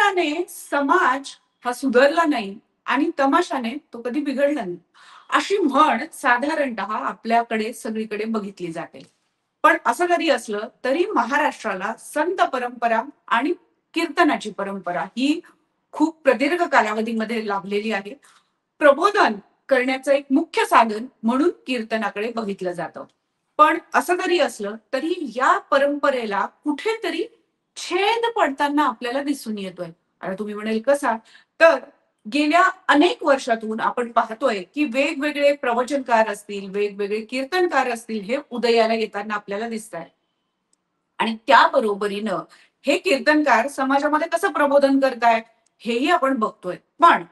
कीर्तनाने समाज हा सुधारला नाही आणि तमाशाने तो कधी बिघडला नाही, अशी म्हण साधारणतः आपल्याकडे सगळीकडे बघितली जाते. पण असं जरी असलं तरी महाराष्ट्राला संत परंपरा आणि कीर्तनाची परंपरा ही खूप प्रदीर्घ कालावधीमध्ये लाभलेली आहे. प्रबोधन करण्याचं एक मुख्य साधन म्हणून कीर्तनाकडे बघितलं जातं. पण असं जरी असलं तरी या परंपरेला कुठेतरी छेद पडताना आपल्याला दिसून येतोय. आता तुम्ही म्हणाल कसा? तर गेल्या अनेक वर्षातून आपण पाहतोय की वेगवेगळे प्रवचनकार असतील, वेगवेगळे कीर्तनकार असतील, हे उदयाला येताना आपल्याला दिसत आहे. आणि त्या बरोबरीनं हे कीर्तनकार समाजामध्ये कसं प्रबोधन करतायत हेही आपण बघतोय. पण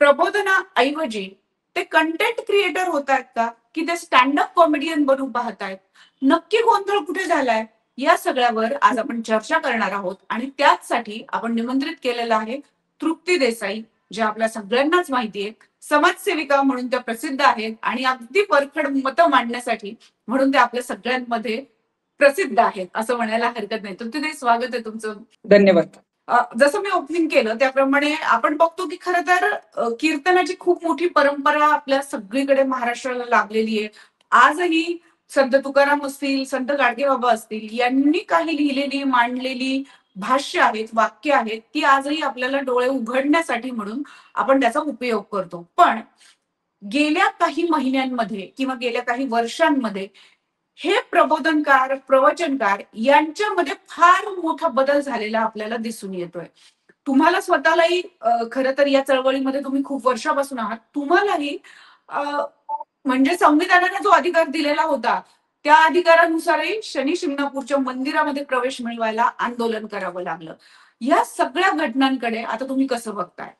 प्रबोधनाऐवजी ते कंटेंट क्रिएटर होत आहेत का, की ते स्टँडअप कॉमेडियन बनून पाहतायत? नक्की गोंधळ कुठे झालाय? या सगळ्यावर आज आपण चर्चा करणार आहोत आणि त्याचसाठी आपण निमंत्रित केलेलं आहे तृप्ती देसाई, ज्या आपल्या सगळ्यांनाच माहिती आहे. समाजसेविका म्हणून त्या प्रसिद्ध आहेत आणि अगदी परखड मतं मांडण्यासाठी म्हणून त्या आपल्या सगळ्यांमध्ये प्रसिद्ध आहेत असं म्हणायला हरकत नाही. तृप्ती, स्वागत आहे तुमचं. धन्यवाद. जसं मी ओपनिंग केलं त्याप्रमाणे आपण बघतो की खरं तर कीर्तनाची खूप मोठी परंपरा आपल्या सगळीकडे महाराष्ट्राला लाभलेली आहे. आजही संत तुकाराम असतील, संत गाडगेबाबा असतील, यांनी काही लिहिलेली मांडलेली भाष्य आहेत, वाक्य आहेत, ती आजही आपल्याला डोळे उघडण्यासाठी म्हणून आपण त्याचा उपयोग करतो. पण गेल्या काही महिन्यांमध्ये किंवा गेल्या काही वर्षांमध्ये हे प्रबोधनकार, प्रवचनकार यांच्यामध्ये फार मोठा बदल झालेला आपल्याला दिसून येतोय. तुम्हाला स्वतःलाही खरं तर या चळवळीमध्ये तुम्ही खूप वर्षापासून आहात. तुम्हालाही म्हणजे संविधानाने जो अधिकार दिलेला होता त्या अधिकारानुसारही शनी शिंगणापूरच्या मंदिरामध्ये प्रवेश मिळवायला आंदोलन करावं लागलं. या सगळ्या घटनांकडे आता तुम्ही कसं बघताय?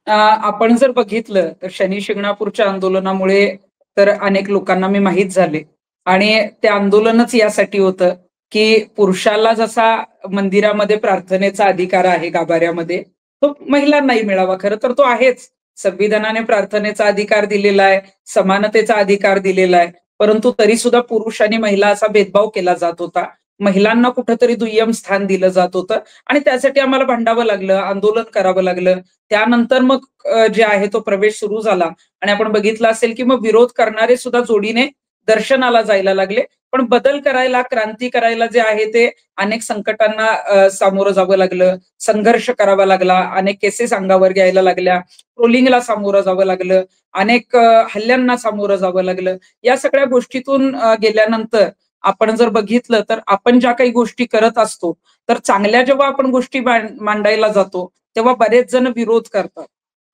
आपण जर बघितलं तर शनी शिंगणापूरच्या आंदोलनामुळे तर अनेक लोकांना मी माहीत झाले आणि ते आंदोलनच यासाठी होतं की पुरुषाला जसा मंदिरामध्ये प्रार्थनेचा अधिकार आहे गाभाऱ्यामध्ये, तो महिलांनाही मिळावा. खरं तर तो आहेच. संविधानाने प्रार्थनेचा अधिकार दिलेला आहे, समानतेचा अधिकार दिलेला आहे, परंतु तरी सुद्धा पुरुष आणि महिला असा भेदभाव केला जात होता. महिलांना कुठंतरी दुय्यम स्थान दिलं जात होतं आणि त्यासाठी आम्हाला भांडावं लागलं, आंदोलन करावं लागलं. त्यानंतर मग जे आहे तो प्रवेश सुरू झाला आणि आपण बघितलं असेल की मग विरोध करणारे सुद्धा जोडीने दर्शनाला जायला लागले. पण बदल करायला, क्रांती करायला जे आहे ते अनेक संकटांना सामोरं जावं लागलं, संघर्ष करावा लागला, अनेक केसेस अंगावर घ्यायला लागल्या, ट्रोलिंगला सामोरं जावं लागलं, अनेक हल्ल्यांना सामोरं जावं लागलं. या सगळ्या गोष्टीतून गेल्यानंतर आपण जर बघितलं तर आपण ज्या काही गोष्टी करत असतो तर चांगल्या जेव्हा आपण गोष्टी मांडायला जातो तेव्हा बरेच जण विरोध करतात.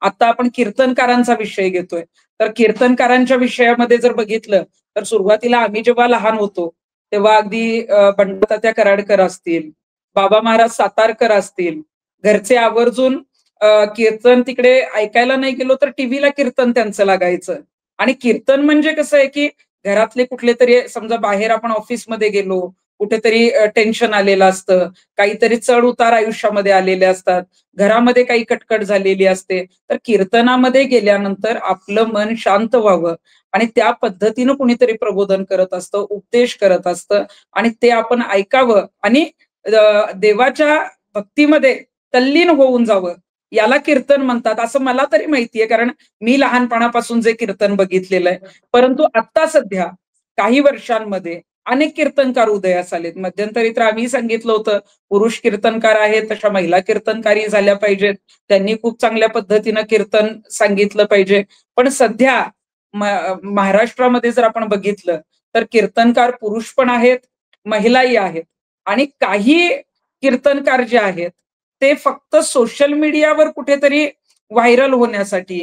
आता आपण कीर्तनकारांचा विषय घेतोय तर कीर्तनकारांच्या विषयामध्ये जर बघितलं तर सुरुवातीला आम्ही जेव्हा लहान होतो तेव्हा अगदी बंडातात्या कराडकर असतील, बाबा महाराज सातारकर असतील, घरचे आवर्जून कीर्तन तिकडे ऐकायला नाही गेलो तर टीव्हीला कीर्तन त्यांचं लागायचं. आणि कीर्तन म्हणजे कसं आहे की घरातले कुठले तरी समजा बाहेर आपण ऑफिसमध्ये गेलो, कुठेतरी टेन्शन आलेलं असतं, काहीतरी चढ उतार आयुष्यामध्ये आलेले असतात, घरामध्ये काही कटकट झालेली असते, तर कीर्तनामध्ये गेल्यानंतर आपलं मन शांत व्हावं आणि त्या पद्धतीनं कुणीतरी प्रबोधन करत असतं, उपदेश करत असतं आणि ते आपण ऐकावं आणि देवाच्या भक्तीमध्ये तल्लीन होऊन जावं, याला कीर्तन म्हणतात असं मला तरी माहितीये, कारण मी लहानपणापासून जे कीर्तन बघितलेलं आहे. परंतु आता सध्या काही वर्षांमध्ये अनेक कीर्तनकार उदयास आलेत. मध्यंतरी तर आम्ही सांगितलं होतं पुरुष कीर्तनकार आहेत तशा महिला कीर्तनकारी झाल्या पाहिजेत, त्यांनी खूप चांगल्या पद्धतीनं कीर्तन सांगितलं पाहिजे. पण सध्या महाराष्ट्रामध्ये जर आपण बघितलं तर कीर्तनकार पुरुष पण आहेत, महिलाही आहेत आणि काही कीर्तनकार जे आहेत ते फक्त सोशल मीडियावर कुठेतरी व्हायरल होण्यासाठी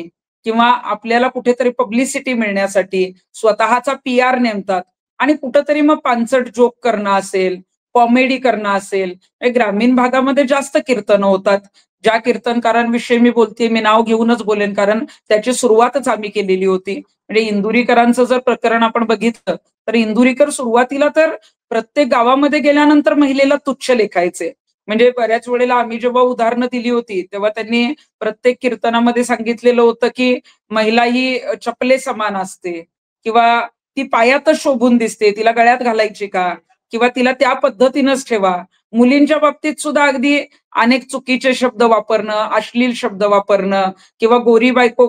किंवा आपल्याला कुठेतरी पब्लिसिटी मिळण्यासाठी स्वतःचा PR नेमतात आणि कुठंतरी मग पानचट जोक करणं असेल, कॉमेडी करणं असेल. ग्रामीण भागामध्ये जास्त कीर्तनं होतात. ज्या कीर्तनकारांविषयी मी बोलते, मी नाव घेऊनच बोलेन कारण त्याची सुरुवातच आम्ही केलेली होती. म्हणजे इंदुरीकरांचं जर प्रकरण आपण बघितलं तर इंदुरीकर सुरुवातीला तर प्रत्येक गावामध्ये गेल्यानंतर महिलेला तुच्छ लेखायचे. म्हणजे बऱ्याच वेळेला आम्ही जेव्हा उदाहरणं दिली होती तेव्हा त्यांनी प्रत्येक कीर्तनामध्ये सांगितलेलं होतं की महिला ही चपले समान असते किंवा ती पायातच शोभून दिसते, तिला गळ्यात घालायची का, किंवा तिला त्या पद्धतीनंच ठेवा. मुलींच्या बाबतीत सुद्धा अगदी अनेक चुकीचे शब्द वापरणं, अश्लील शब्द वापरणं किंवा गोरी बायको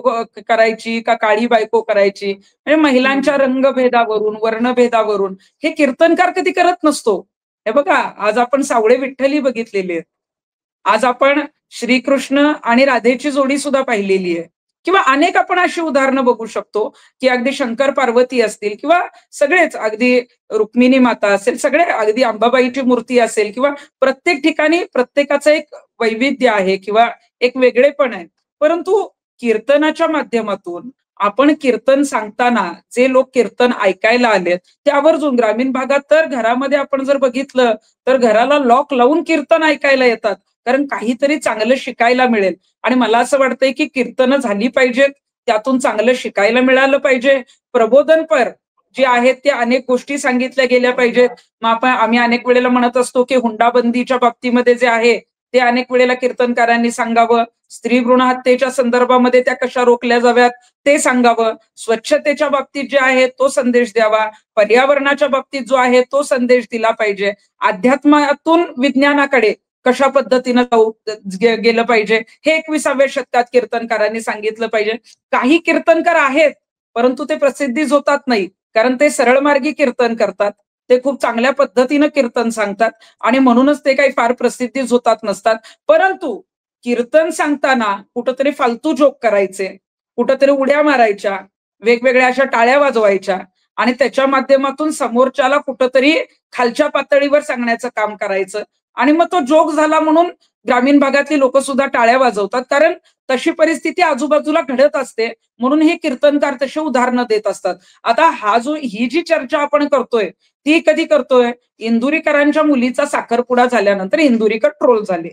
करायची का काळी बायको करायची, म्हणजे महिलांच्या हम्म. रंगभेदावरून, वर्णभेदावरून हे कीर्तनकार कधी करत नसतो. हे बघा, आज आपण सावळे विठ्ठली बघितलेली आहेत. आज आपण श्रीकृष्ण आणि राधेची जोडी सुद्धा पाहिलेली आहे. किंवा अनेक आपण अशी उदाहरणं बघू शकतो, की अगदी शंकर पार्वती असतील किंवा सगळेच अगदी रुक्मिणी माता असेल, सगळे अगदी अंबाबाईची मूर्ती असेल किंवा प्रत्येक ठिकाणी प्रत्येकाचं एक वैविध्य आहे किंवा एक वेगळेपण आहे. परंतु कीर्तनाच्या माध्यमातून आपण कीर्तन सांगताना जे लोक कीर्तन ऐकायला आलेत, ते आवर्जून ग्रामीण भागात तर घरामध्ये आपण जर बघितलं, तर घराला लॉक लावून कीर्तन ऐकायला येतात. कारण काहीतरी चांगलं शिकायला मिळेल. आणि मला असं वाटतंय की कीर्तनं झाली पाहिजेत, त्यातून चांगलं शिकायला मिळालं पाहिजे. प्रबोधनपर जे आहेत ते अनेक गोष्टी सांगितल्या गेल्या पाहिजेत. मग आम्ही अनेक वेळेला म्हणत असतो की हुंडाबंदीच्या बाबतीमध्ये जे आहे ते अनेक वेळेला कीर्तनकारांनी सांगावं. स्त्री भ्रूण हत्येच्या संदर्भामध्ये त्या कशा रोखल्या जाव्यात ते सांगावं. स्वच्छतेच्या बाबतीत जे आहे तो संदेश द्यावा. पर्यावरणाच्या बाबतीत जो आहे तो संदेश दिला पाहिजे. अध्यात्मातून विज्ञानाकडे कशा पद्धतीनं गेलं पाहिजे हे 21व्या शतकात कीर्तनकारांनी सांगितलं पाहिजे. काही कीर्तनकार आहेत, परंतु ते प्रसिद्धीच होतात नाही, कारण ते सरळ मार्गी कीर्तन करतात. ते खूप चांगल्या पद्धतीनं कीर्तन सांगतात आणि म्हणूनच ते काही फार प्रसिद्धीच होतात नसतात. परंतु कीर्तन सांगताना कुठंतरी फालतू जोक करायचे, कुठंतरी उड्या मारायच्या, वेगवेगळ्या अशा टाळ्या वाजवायच्या आणि त्याच्या माध्यमातून समोरच्याला कुठंतरी खालच्या पातळीवर सांगण्याचं काम करायचं. आणि मग तो जोक झाला म्हणून ग्रामीण भागातली लोक सुद्धा टाळ्या वाजवतात, कारण तशी परिस्थिती आजूबाजूला घडत असते. म्हणून हे कीर्तनकार तशी उदाहरणं देत असतात. आता ही जी चर्चा आपण करतोय ती कधी करतोय? इंदुरीकरांच्या मुलीचा साखरपुडा झाल्यानंतर इंदुरीकर ट्रोल झाले.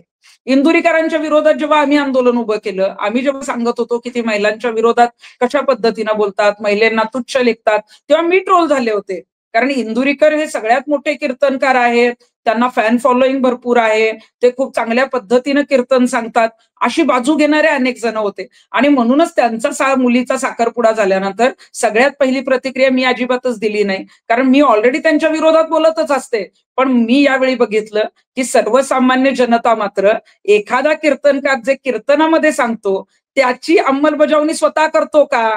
इंदुरीकरांच्या विरोधात जेव्हा आम्ही आंदोलन उभं केलं, आम्ही जेव्हा सांगत होतो की ते महिलांच्या विरोधात कशा पद्धतीनं बोलतात, महिलांना तुच्छ लेखतात, तेव्हा मी ट्रोल झाले होते. कारण इंदुरीकर हे सगळ्यात मोठे कीर्तनकार आहेत, त्यांना फॅन फॉलोईंग भरपूर आहे, ते खूप चांगल्या पद्धतीनं कीर्तन सांगतात, अशी बाजू घेणारे अनेक जण होते. आणि म्हणूनच त्यांचा मुलीचा साखरपुडा झाल्यानंतर सगळ्यात पहिली प्रतिक्रिया मी अजिबातच दिली नाही, कारण मी ऑलरेडी त्यांच्या विरोधात बोलतच असते. पण मी यावेळी बघितलं की सर्वसामान्य जनता मात्र एखादा कीर्तनकार जे कीर्तनामध्ये सांगतो त्याची अंमलबजावणी स्वतः करतो का?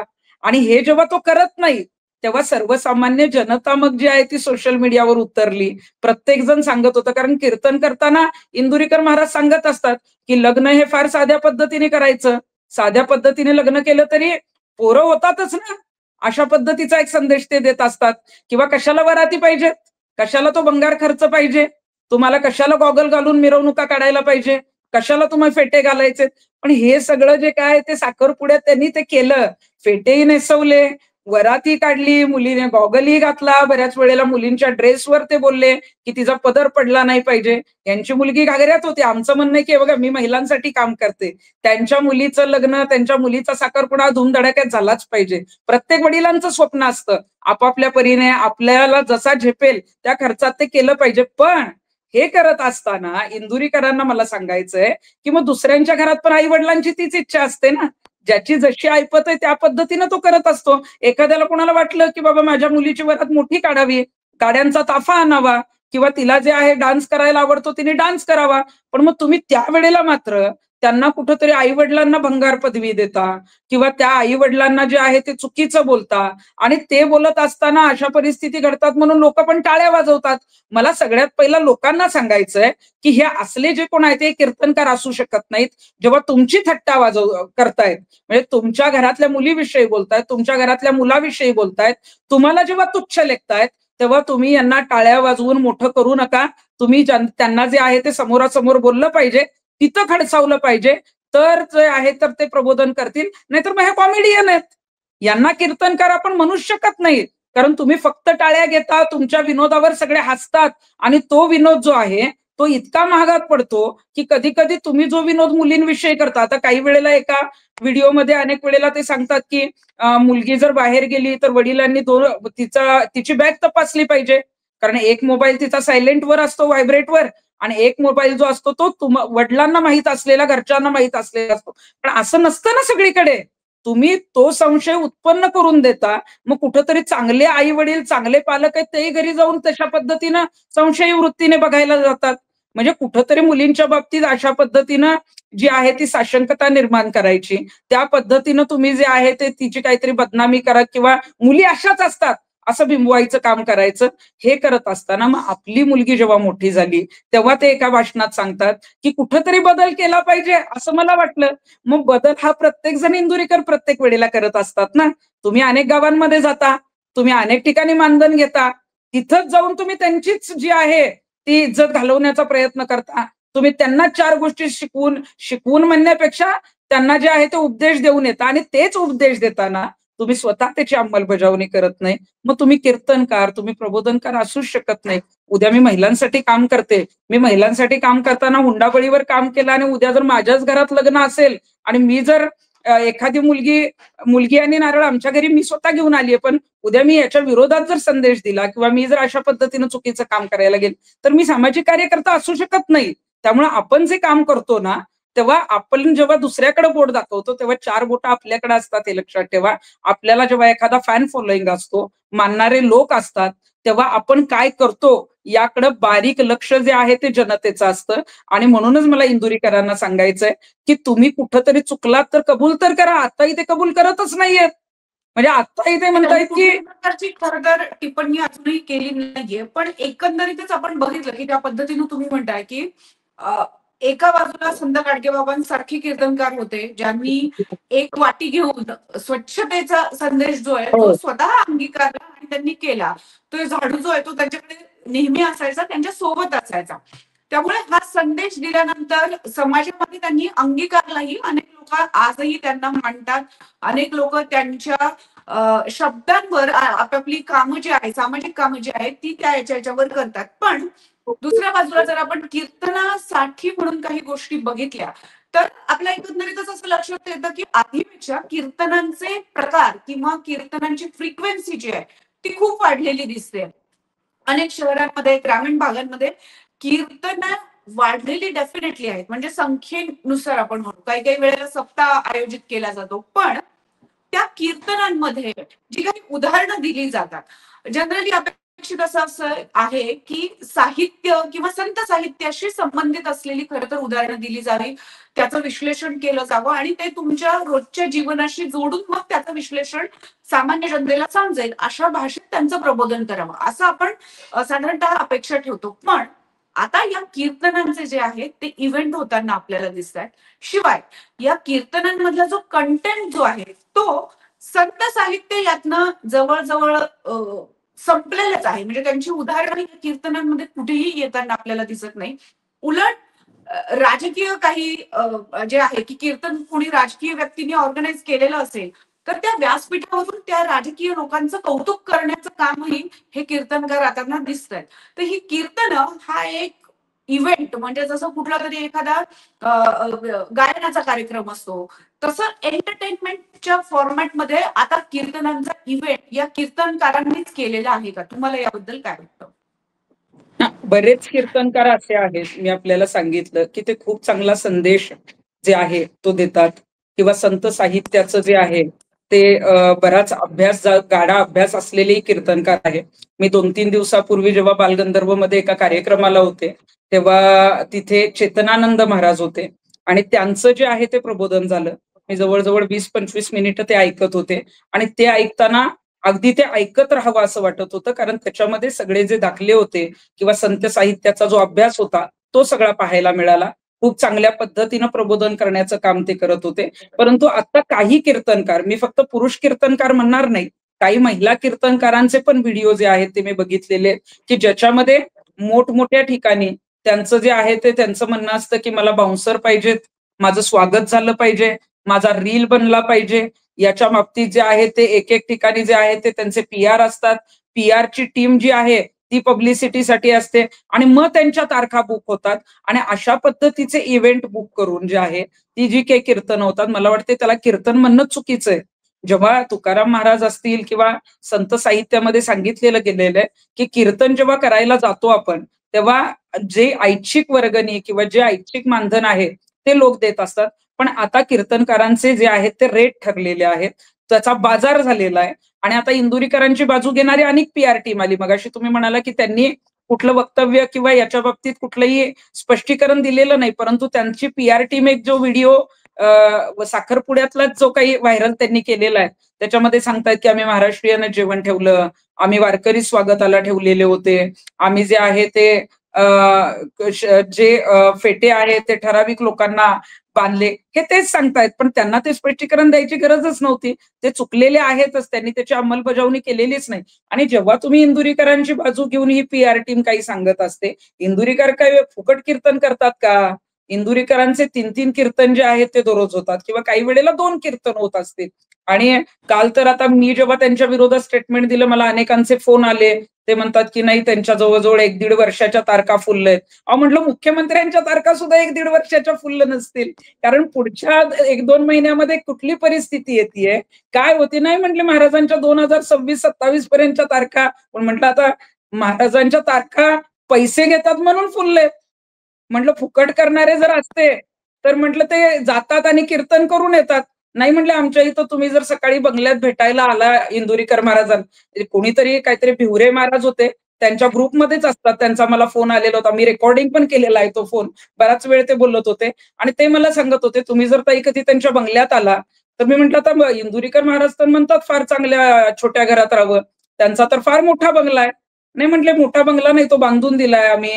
आणि हे जेव्हा तो करत नाही, तेव्हा सर्वसामान्य जनता मग जी आहे ती सोशल मीडियावर उतरली. प्रत्येक जण सांगत होतं, कारण कीर्तन करताना इंदुरीकर महाराज सांगत असतात की लग्न हे फार साध्या पद्धतीने करायचं, साध्या पद्धतीने लग्न केलं तरी पोरं होतातच ना, अशा पद्धतीचा एक संदेश ते देत असतात. किंवा कशाला वराती पाहिजेत, कशाला तो भंगार खर्च पाहिजे, तुम्हाला कशाला गॉगल घालून मिरवणुका काढायला पाहिजे, कशाला तुम्हाला फेटे घालायचे. पण हे सगळं जे काय ते साखरपुड्यात त्यांनी ते केलं. फेटेही नेसवले, वराती काढली, मुलीने गॉगलही घातला, बऱ्याच वेळेला मुलींच्या ड्रेसवर ते बोलले की तिचा पदर पडला नाही पाहिजे. यांची मुलगी घागऱ्यात होती. आमचं म्हणणं आहे की बघा, मी महिलांसाठी काम करते, त्यांच्या मुलीचं लग्न, त्यांच्या मुलीचा साखरपुडा धूमधडाक्यात झालाच पाहिजे. प्रत्येक वडिलांचं स्वप्न असतं आपापल्या परीने आपल्याला जसा झेपेल त्या खर्चात ते केलं पाहिजे. पण हे करत असताना इंदुरीकरांना मला सांगायचंय की मग दुसऱ्यांच्या घरात पण आई वडिलांची तीच इच्छा असते ना, ज्याची जशी ऐपत आहे त्या पद्धतीनं तो करत असतो. एखाद्याला कोणाला वाटलं की बाबा माझ्या मुलीची वरात मोठी काढावी, गाड्यांचा ताफा आणावा किंवा तिला जे आहे डान्स करायला आवडतो तिने डान्स करावा, पण मग तुम्ही त्यावेळेला मात्र त्यांना कुठंतरी आई वडिलांना भंगार पदवी देता किंवा त्या आई वडिलांना जे आहे ते चुकीचं बोलता. आणि ते बोलत असताना अशा परिस्थिती घडतात म्हणून लोक पण टाळ्या वाजवतात. मला सगळ्यात पहिला लोकांना सांगायचंय की हे असले जे कोण आहेत ते कीर्तनकार असू शकत नाहीत. जेव्हा तुमची थट्टा करतायत, म्हणजे तुमच्या घरातल्या मुलीविषयी बोलतायत, तुमच्या घरातल्या मुलाविषयी बोलतायत, तुम्हाला जेव्हा तुच्छ लेखतायत, तेव्हा तुम्ही यांना टाळ्या वाजवून मोठं करू नका. तुम्ही त्यांना जे आहे ते समोरासमोर बोललं पाहिजे, तिथं खडसावलं पाहिजे, तर जे आहे तर ते प्रबोधन करतील. नाहीतर मग हे कॉमेडियन आहेत, यांना कीर्तनकार आपण म्हणूच शकत नाही. कारण तुम्ही फक्त टाळ्या घेता, तुमच्या विनोदावर सगळे हसतात आणि तो विनोद जो आहे तो इतका महागात पडतो की कधी कधी तुम्ही जो विनोद मुलींविषयी करता, आता काही वेळेला एका व्हिडिओमध्ये अनेक वेळेला ते सांगतात की मुलगी जर बाहेर गेली तर वडिलांनी तिची बॅग तपासली पाहिजे, कारण एक मोबाईल तिचा सायलेंटवर असतो, व्हायब्रेटवर, आणि एक मोबाईल जो असतो तो वडिलांना माहित असलेला, घरच्यांना माहित असलेला असतो. पण असं नसतं ना सगळीकडे. तुम्ही तो संशय उत्पन्न करून देता, मग कुठंतरी चांगले आई वडील, चांगले पालक आहेत तेही घरी जाऊन तशा पद्धतीनं संशयी वृत्तीने बघायला जातात. म्हणजे कुठंतरी मुलींच्या बाबतीत अशा पद्धतीनं जी आहे ती साशंकता निर्माण करायची, त्या पद्धतीनं तुम्ही जे आहे ते तिची काहीतरी बदनामी करा किंवा मुली अशाच असतात असं बिंबवायचं काम करायचं. हे करत असताना मग आपली मुलगी जेव्हा मोठी झाली तेव्हा ते एका भाषणात सांगतात की कुठंतरी बदल केला पाहिजे असं मला वाटलं. मग बदल हा प्रत्येक जण इंदुरीकर प्रत्येक वेळेला करत असतात ना. तुम्ही अनेक गावांमध्ये जाता, तुम्ही अनेक ठिकाणी मानधन घेता, तिथंच जाऊन तुम्ही त्यांचीच जी आहे ती इज्जत घालवण्याचा प्रयत्न करता. तुम्ही त्यांना 4 गोष्टी शिकवून शिकवून म्हणण्यापेक्षा त्यांना जे आहे ते उपदेश देऊन येता आणि तेच उपदेश देताना तुम्ही स्वतः त्याची अंमलबजावणी करत नाही. मग तुम्ही कीर्तनकार, तुम्ही प्रबोधनकार असूच शकत नाही. उद्या मी महिलांसाठी काम करते. मी महिलांसाठी काम करताना हुंडाबळीवर काम केलं आणि उद्या जर माझ्याच घरात लग्न असेल आणि मी जर एखादी मुलगी मुलगी आणि नारळ आमच्या घरी मी स्वतः घेऊन आलीये, पण उद्या मी याच्या विरोधात जर संदेश दिला किंवा मी जर अशा पद्धतीनं चुकीचं काम करायला गेले तर मी सामाजिक कार्यकर्ता असू शकत नाही. त्यामुळे आपण जे काम करतो ना, तेव्हा आपण जेव्हा दुसऱ्याकडे बोट दाखवतो तेव्हा 4 बोटं आपल्याकडे असतात हे लक्षात ठेवा. आपल्याला जेव्हा एखादा फॅन फॉलोईंग असतो, मानणारे लोक असतात, तेव्हा आपण काय करतो याकडे बारीक लक्ष जे आहे ते जनतेचं असतं. आणि म्हणूनच मला इंदुरीकरांना सांगायचंय की तुम्ही कुठंतरी चुकलात तर कबूल तर करा. आता इथे कबूल करतच नाहीयेत. म्हणजे आता इथे म्हणतायत की कुठल्याही प्रकारची खरं तर टिप्पणी अजूनही केली नाहीये, पण एकंदरीतच आपण बघितलं की त्या पद्धतीनं तुम्ही म्हणताय की एका बाजूला संत गाडगेबाबांसारखे कीर्तनकार होते, ज्यांनी एक वाटी घेऊन स्वच्छतेचा संदेश जो आहे तो हो, स्वतः अंगीकारला आणि त्यांनी केला. तो झाडू जो आहे तो त्यांच्याकडे नेहमी असायचा, त्यांच्या सोबत असायचा. त्यामुळे हा संदेश दिल्यानंतर समाजामध्ये त्यांनी अंगीकारलाही. अनेक लोक आजही त्यांना मानतात. अनेक लोक त्यांच्या शब्दांवर आपापली कामं जी आहेत, सामाजिक कामं जी आहेत ती त्या याच्यावर करतात. पण दुसऱ्या बाजूला जर आपण कीर्तनासाठी म्हणून काही गोष्टी बघितल्या तर आपल्या एकंदरीतच असं लक्षात येतं की आधीपेक्षा कीर्तनांचे प्रकार किंवा कीर्तनांची फ्रिक्वेन्सी जी आहे ती खूप वाढलेली दिसते. अनेक शहरांमध्ये, ग्रामीण भागांमध्ये कीर्तन वाढलेली डेफिनेटली आहेत. म्हणजे संख्येनुसार आपण म्हणू, काही काही वेळेला सप्ताह आयोजित केला जातो, पण त्या कीर्तनांमध्ये जी काही उदाहरणं दिली जातात, जनरली अपेक्षित असं आहे की साहित्य किंवा संत साहित्याशी संबंधित असलेली खरं तर उदाहरणं दिली जावी, त्याचं विश्लेषण केलं जावं आणि ते तुमच्या रोजच्या जीवनाशी जोडून मग त्याचं विश्लेषण सामान्य जनतेला समजेल अशा भाषेत त्यांचं प्रबोधन करावं, असं आपण साधारणतः अपेक्षा ठेवतो. पण आता या कीर्तनांचे जे आहेत ते इव्हेंट होताना आपल्याला दिसत आहेत. शिवाय या कीर्तनांमधला जो कंटेंट जो आहे तो संत साहित्य यातनं जवळजवळ संपलेलंच आहे. म्हणजे त्यांची उदाहरणं या कीर्तनांमध्ये कुठेही येताना आपल्याला दिसत नाही. उलट राजकीय काही जे आहे की कीर्तन कोणी राजकीय व्यक्तीने ऑर्गनाईज केलेलं असेल तर त्या व्यासपीठावरून त्या राजकीय लोकांचं कौतुक करण्याचं कामही हे कीर्तनकार आता दिसत आहेत. तर ही कीर्तन हा एक इव्हेंट म्हणजे जसं कुठला तरी एखादा गायनाचा कार्यक्रम असतो तसं एंटरटेनमेंटच्या फॉर्मॅटमध्ये आता कीर्तनांचा इव्हेंट या कीर्तनकारांनीच केलेला आहे का? तुम्हाला याबद्दल काय वाटतं? बरेच कीर्तनकार असे आहेत, मी आपल्याला सांगितलं की ते खूप चांगला संदेश जे आहे तो देतात किंवा संत साहित्याचं जे आहे ते बराच गाढा अभ्यास असलेले कीर्तनकार आहे. मी 2-3 दिवसापूर्वी जेव्हा बालगंधर्व मध्ये एका कार्यक्रमाला होते तेव्हा तिथे चेतनानंद महाराज होते आणि त्यांचं जे आहे ते प्रबोधन झालं. मी जवळजवळ 20-25 मिनिटं ते ऐकत होते आणि ते ऐकताना अगदी ते ऐकत राहावं असं वाटत होतं, कारण त्याच्यामध्ये सगळे जे दाखले होते किंवा संत साहित्याचा जो अभ्यास होता तो सगळा पाहायला मिळाला. खूप चांगल्या पद्धतीनं प्रबोधन करण्याचं काम ते करत होते. परंतु आता काही कीर्तनकार, मी फक्त पुरुष कीर्तनकार म्हणणार नाही, काही महिला कीर्तनकारांचे पण व्हिडिओ जे आहेत ते मी बघितलेले की ज्याच्यामध्ये मोठमोठ्या ठिकाणी त्यांचं जे आहे ते त्यांचं म्हणणं असतं की मला बाउन्सर पाहिजेत, माझं स्वागत झालं पाहिजे, माझा रील बनला पाहिजे. याच्या बाबतीत जे आहे ते एक ठिकाणी जे आहे ते त्यांचे PR असतात. PR ची टीम जी आहे ती पब्लिसिटीसाठी असते आणि मग त्यांच्या तारखा बुक होतात आणि अशा पद्धतीचे इव्हेंट बुक करून जे आहे ती जी काही कीर्तन होतात, मला वाटते त्याला कीर्तन म्हणणं चुकीचं आहे. जेव्हा तुकाराम महाराज असतील किंवा संत साहित्यामध्ये सांगितलेलं गेलेलं आहे की कीर्तन जेव्हा करायला जातो आपण तेव्हा जे ऐच्छिक वर्गणी किंवा जे ऐच्छिक मानधन आहे ते लोक देत असतात. पण आता कीर्तनकारांचे जे आहेत ते रेट ठरलेले आहेत, त्याचा बाजार झालेला आहे आणि आता इंदुरीकरांची बाजू घेणारी अनेक PR टीम आली. मगाशी तुम्ही म्हणाला की त्यांनी कुठलं वक्तव्य किंवा याच्या बाबतीत कुठलंही स्पष्टीकरण दिलेलं नाही, परंतु त्यांची PR टीम एक जो व्हिडिओ साखरपुड्यातलाच जो काही व्हायरल त्यांनी केलेला आहे, त्याच्यामध्ये सांगतायत की आम्ही महाराष्ट्रीयन जेवण ठेवलं, आम्ही वारकरी स्वागताला ठेवलेले होते, आम्ही जे आहे ते जे फेटे आहेत ते ठराविक लोकांना बांधले, हे तेच सांगतायत. पण त्यांना ते स्पष्टीकरण द्यायची गरजच नव्हती. ते चुकलेले आहेतच, त्यांनी त्याची अंमलबजावणी केलेलीच नाही. आणि जेव्हा तुम्ही इंदुरीकरांची बाजू घेऊन ही PR टीम काही सांगत असते, इंदुरीकर काय फुकट कीर्तन करतात का? इंदुरीकरांचे 3-3 कीर्तन जे आहेत ते दररोज होतात किंवा काही वेळेला 2 कीर्तन होत असतील. आणि काल तर आता मी जेव्हा त्यांच्या विरोधात स्टेटमेंट दिलं, मला अनेकांचे फोन आले. ते म्हणतात की नाही, त्यांच्या जवळ-जवळ 1-1.5 वर्षाच्या तारखा फुलल्यात. अहो म्हटलं, मुख्यमंत्र्यांच्या तारखा सुद्धा 1-1.5 वर्षाच्या फुलल्या नसतील. कारण पुढच्या 1-2 महिन्यामध्ये कुठली परिस्थिती येतेय, काय होते, नाही म्हटले महाराजांच्या 2026-27 पर्यंतच्या तारखा. पण म्हटलं आता महाराजांच्या तारखा पैसे घेतात म्हणून फुलले. म्हटलं फुकट करणारे जर असते तर म्हटलं ते जातात आणि कीर्तन करून येतात. नाही म्हटले, आमच्या इथं तुम्ही जर सकाळी बंगल्यात भेटायला आला इंदुरीकर महाराजांना, कोणीतरी काहीतरी भिवरे महाराज होते, त्यांच्या ग्रुपमध्येच असतात, त्यांचा मला फोन आलेला होता. मी रेकॉर्डिंग पण केलेला आहे तो फोन. बराच वेळ ते बोलत होते आणि ते मला सांगत होते, तुम्ही जर ताई कधी त्यांच्या बंगल्यात आला, तर मी म्हटलं आता इंदुरीकर महाराज तर म्हणतात फार चांगल्या छोट्या घरात राहावं. त्यांचा तर फार मोठा बंगला आहे. नाही म्हटले, मोठा बंगला नाही, तो बांधून दिलाय आम्ही.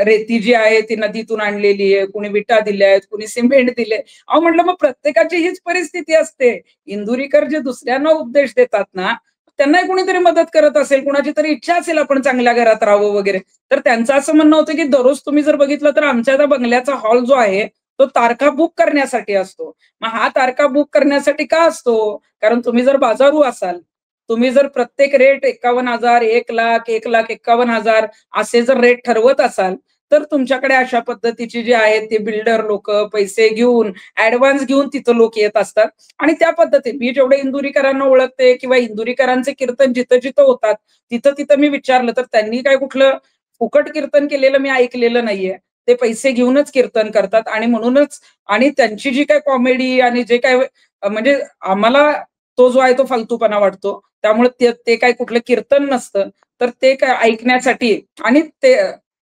रेती जी आहे ती नदीतून आणलेली आहे, कुणी विटा दिल्या आहेत, कुणी सिमेंट दिले. अहो म्हटलं, मग प्रत्येकाची हीच परिस्थिती असते. इंदुरीकर जे दुसऱ्यांना उपदेश देतात ना, त्यांनाही कुणीतरी मदत करत असेल, कुणाची तरी इच्छा असेल आपण चांगल्या घरात राहावं वगैरे. तर त्यांचं असं म्हणणं होतं की दररोज तुम्ही जर बघितलं तर आमच्या त्या बंगल्याचा हॉल जो आहे तो तारखा बुक करण्यासाठी असतो. मग हा तारखा बुक करण्यासाठी का असतो? कारण तुम्ही जर बाजारू असाल, तुम्ही जर प्रत्येक रेट 51,000, 1,00,000, 1,51,000 असे जर रेट ठरवत असाल, तर तुमच्याकडे अशा पद्धतीची जी आहेत ते बिल्डर लोक पैसे घेऊन, ऍडव्हान्स घेऊन तिथं लोक येत असतात. आणि त्या पद्धतीने मी जेवढे इंदुरीकरांना ओळखते किंवा इंदुरीकरांचे कीर्तन जिथं जिथं होतात, तिथं तिथं मी विचारलं तर त्यांनी काय कुठलं फुकट कीर्तन केलेलं मी ऐकलेलं नाहीये. ते पैसे घेऊनच कीर्तन करतात आणि म्हणूनच, आणि त्यांची जी काय कॉमेडी आणि जे काय म्हणजे आम्हाला तो जो आहे तो फालतूपणा वाटतो. त्यामुळे ते काय कुठलं कीर्तन नसतं, तर ते काय ऐकण्यासाठी. आणि ते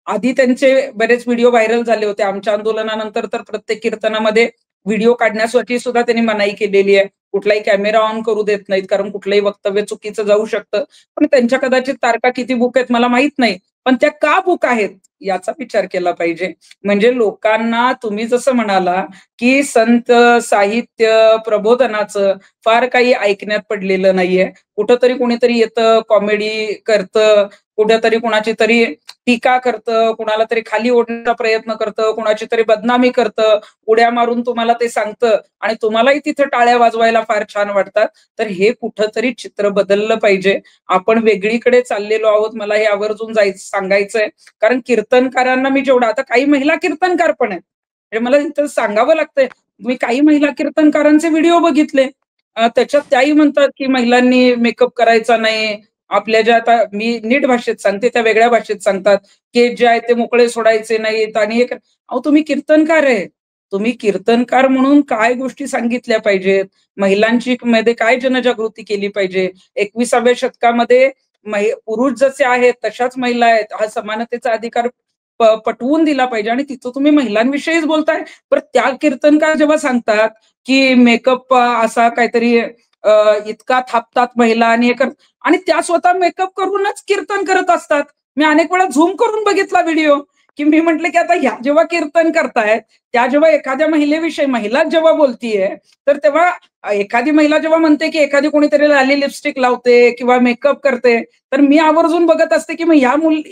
आधी त्यांचे बरेच व्हिडिओ व्हायरल झाले होते. आमच्या आंदोलनानंतर तर प्रत्येक कीर्तनामध्ये व्हिडिओ काढण्यासाठी सुद्धा त्यांनी मनाई केलेली आहे. कुठलाही कॅमेरा ऑन करू देत नाहीत, कारण कुठलंही वक्तव्य चुकीचं जाऊ शकतं. पण त्यांच्या कदाचित तारखा किती बुक आहेत मला माहित नाही. पण त्या का बुक आहेत याचा विचार केला पाहिजे. म्हणजे लोकांना तुम्ही जसं म्हणाला, की संत, साहित्य, प्रबोधनाचं फार काही ऐकण्यात पडलेलं नाहीये. कुठंतरी कोणीतरी येतं, कॉमेडी करतं, कुठेतरी कुणाची तरी टीका करतं, कुणाला तरी खाली ओढण्याचा प्रयत्न करतं, कुणाची तरी बदनामी करतं, उड्या मारून तुम्हाला ते सांगतं आणि तुम्हालाही तिथं टाळ्या वाजवायला फार छान वाटतात. तर हे कुठंतरी चित्र बदललं पाहिजे. आपण वेगळीकडे चाललेलो आहोत, मला हे आवर्जून सांगायचंय. कारण कीर्तनकारांना मी जेवढा, आता काही महिला कीर्तनकार पण आहेत. म्हणजे मला इथं सांगावं लागतंय. मी काही महिला कीर्तनकारांचे व्हिडिओ बघितले. त्याच्यात त्याही म्हणतात, की महिलांनी मेकअप करायचा नाही. आपल्या ज्या, आता मी नीट भाषेत सांगते, त्या वेगळ्या भाषेत सांगतात, केस जे आहे ते मोकळे सोडायचे नाहीत आणि हे अहो तुम्ही कीर्तनकार आहे. तुम्ही कीर्तनकार म्हणून काय गोष्टी सांगितल्या पाहिजेत, महिलांची मध्ये काय जनजागृती केली पाहिजे. 21व्या शतकामध्ये पुरुष जसे आहेत तशाच महिला आहेत, हा समानतेचा अधिकार पटवून दिला पाहिजे. आणि तिथं तुम्ही महिलांविषयीच बोलताय. पण त्या कीर्तनकार जेव्हा सांगतात की मेकअप असा काहीतरी इतका थापतात महिला आणि हे आणि त्या स्वतः मेकअप करूनच कीर्तन करत असतात. मी अनेक वेळा झूम करून बघितला व्हिडिओ, की मी म्हटलं की आता ह्या जेव्हा कीर्तन करतायत, त्या जेव्हा एखाद्या महिलेविषयी महिलाच जेव्हा बोलतीये, तर तेव्हा एखादी महिला जेव्हा म्हणते की एखादी कोणीतरी लाली लिपस्टिक लावते किंवा मेकअप करते, तर मी आवर्जून बघत असते की मग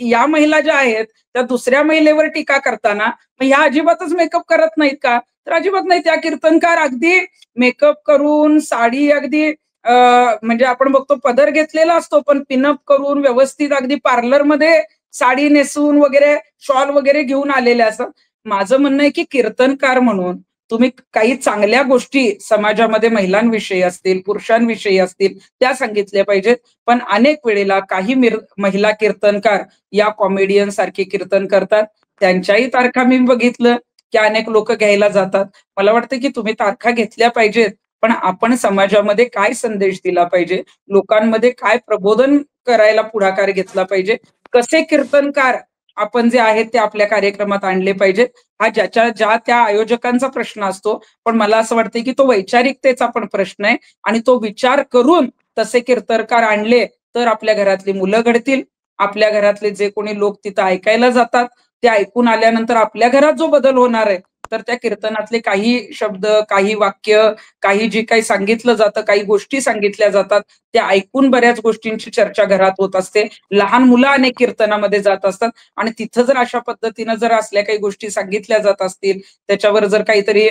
या महिला ज्या आहेत त्या दुसऱ्या महिलेवर टीका करताना मग ह्या अजिबातच मेकअप करत नाहीत का? तर अजिबात नाही. त्या कीर्तनकार अगदी मेकअप करून, साडी अगदी म्हणजे आपण बघतो पदर घेतलेला असतो, पण पिनअप करून व्यवस्थित अगदी पार्लरमध्ये साडी नेसून वगैरे, शॉल वगैरे घेऊन आलेले असतात. माझं म्हणणं आहे की कीर्तनकार म्हणून तुम्ही काही चांगल्या गोष्टी समाजामध्ये महिलांविषयी असतील, पुरुषांविषयी असतील, त्या सांगितल्या पाहिजेत. पण अनेक वेळेला काही महिला कीर्तनकार या कॉमेडियन सारखे कीर्तन करतात. त्यांच्याही तारखा मी बघितलं की अनेक लोक घ्यायला जातात. मला वाटतं की तुम्ही तारखा घेतल्या पाहिजेत, पण आपण समाजामध्ये काय संदेश दिला पाहिजे, लोकांमध्ये काय प्रबोधन करायला पुढाकार घेतला पाहिजे, कसे कीर्तनकार आपण जे आहेत ते आपल्या कार्यक्रमात आणले पाहिजेत, हा ज्या त्या आयोजकांचा प्रश्न असतो. पण मला असं वाटतं की तो वैचारिकतेचा पण प्रश्न आहे आणि तो विचार करून तसे कीर्तनकार आणले तर आपल्या घरातली मुलं घडतील. आपल्या घरातले जे कोणी लोक तिथं ऐकायला जातात ते ऐकून आल्यानंतर आपल्या घरात जो बदल होणार आहे, तर त्या कीर्तनातले काही शब्द, काही वाक्य, काही जे काही सांगितलं जातं, काही गोष्टी सांगितल्या जातात, त्या ऐकून बऱ्याच गोष्टींची चर्चा घरात होत असते. लहान मुलं अनेक कीर्तनामध्ये जात असतात आणि तिथं जर अशा पद्धतीनं जर असल्या काही गोष्टी सांगितल्या जात असतील, त्याच्यावर जर काहीतरी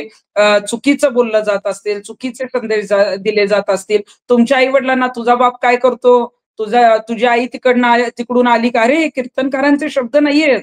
चुकीचं बोललं जात असेल, चुकीचे संदेश दिले जात असतील, तुमच्या आई वडिलांना तुझा बाप काय करतो, तुझी आई तिकडून आली का, अरे हे कीर्तनकारांचे शब्द नाहीयेत.